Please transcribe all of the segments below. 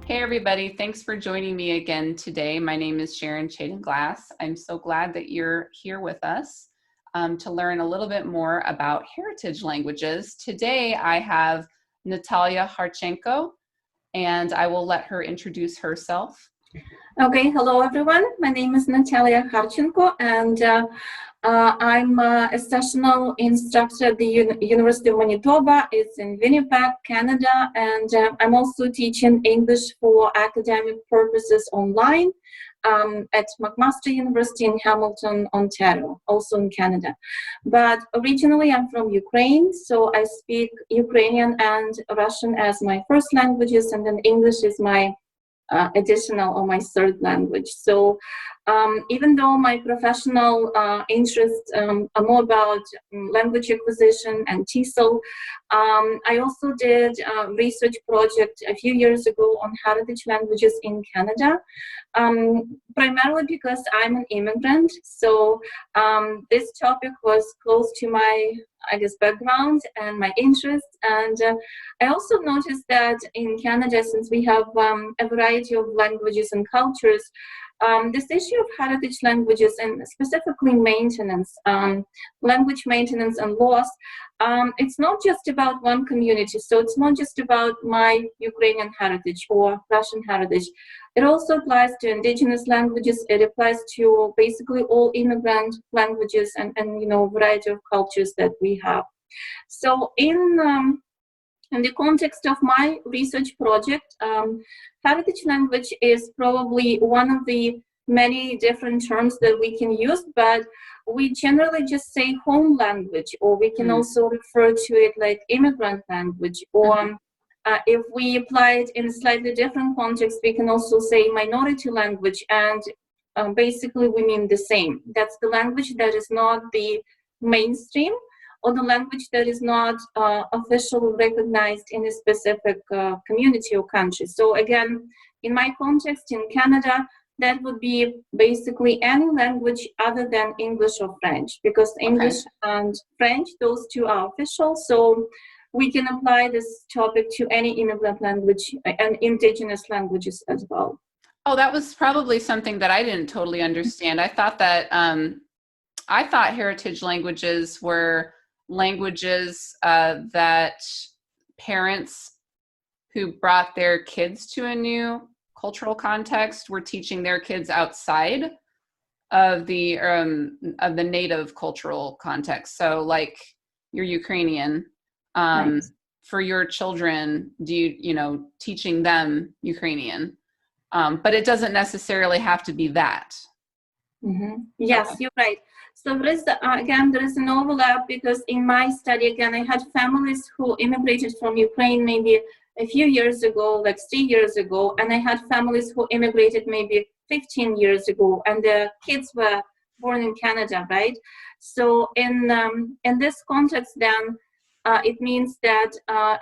Hey everybody, thanks for joining me again today. My name is Sharon Chaden-Glass. I'm so glad that you're here with us to learn a little bit more about heritage languages. Today I have Nataliya Kharchenko, and I will let her introduce herself. Okay, hello everyone. My name is Nataliya Kharchenko, and I'm a sessional instructor at the University of Manitoba. It's in Winnipeg, Canada, and I'm also teaching English for academic purposes online at McMaster University in Hamilton, Ontario, also in Canada. But originally I'm from Ukraine, so I speak Ukrainian and Russian as my first languages, and then English is my additional or my third language. So even though my professional interests are more about language acquisition and TESOL, I also did a research project a few years ago on heritage languages in Canada, primarily because I'm an immigrant. So this topic was close to my, I guess, background and my interests. And I also noticed that in Canada, since we have a variety of languages and cultures, this issue of heritage languages and specifically maintenance, language maintenance and loss, it's not just about one community. So it's not just about my Ukrainian heritage or Russian heritage. It also applies to indigenous languages. It applies to basically all immigrant languages and variety of cultures that we have. So in the context of my research project, heritage language is probably one of the many different terms that we can use, but we generally just say home language, or we can also refer to it like immigrant language, or if we apply it in a slightly different context, we can also say minority language, and basically we mean the same. That's the language that is not the mainstream, or the language that is not officially recognized in a specific community or country. So again, in my context in Canada, that would be basically any language other than English or French, because English and French, those two are official. So we can apply this topic to any immigrant language and indigenous languages as well. Oh, that was probably something that I didn't totally understand. I thought that heritage languages were languages that parents who brought their kids to a new cultural context were teaching their kids outside of the native cultural context. So like you're Ukrainian, for your children, teaching them Ukrainian, but it doesn't necessarily have to be that. Yes, you're right. So there is, there is an overlap, because in my study, again, I had families who immigrated from Ukraine maybe a few years ago, like 3 years ago, and I had families who immigrated maybe 15 years ago, and the kids were born in Canada, right? So in this context, then, it means that,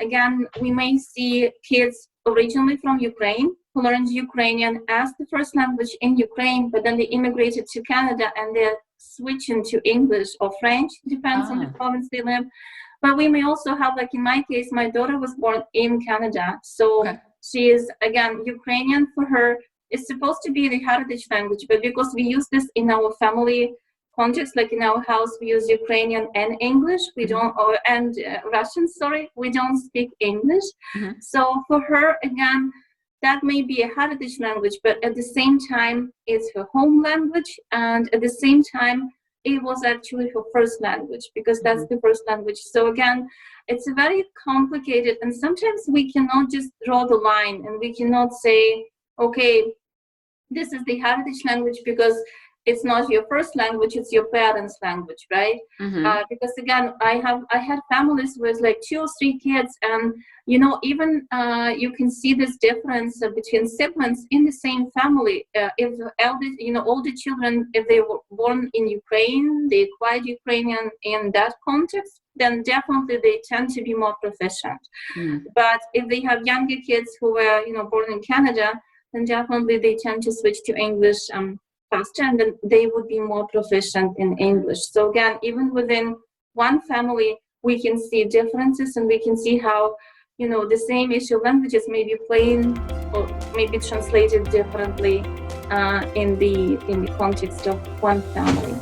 again, we may see kids originally from Ukraine who learned Ukrainian as the first language in Ukraine, but then they immigrated to Canada and they're switching to English or French, depends on the province they live. But we may also have, like in my case, my daughter was born in Canada. So she is, again, Ukrainian. For her, it's supposed to be the heritage language, but because we use this in our family context, like in our house, we use Ukrainian and English. We don't, Russian, sorry, we don't speak English. So for her, again, that may be a heritage language, but at the same time, it's her home language. And at the same time, it was actually her first language, because that's the first language. So again, it's very complicated. And sometimes we cannot just draw the line, and we cannot say, okay, this is the heritage language because it's not your first language, it's your parents' language, right? Because again, I had families with like 2 or 3 kids, and even you can see this difference between siblings in the same family. If older children, if they were born in Ukraine, they acquired Ukrainian in that context, then definitely they tend to be more proficient. But if they have younger kids who were born in Canada, then definitely they tend to switch to English faster, and then they would be more proficient in English. So again, even within one family, we can see differences, and we can see how, the same issue languages may be playing or maybe translated differently in the context of one family.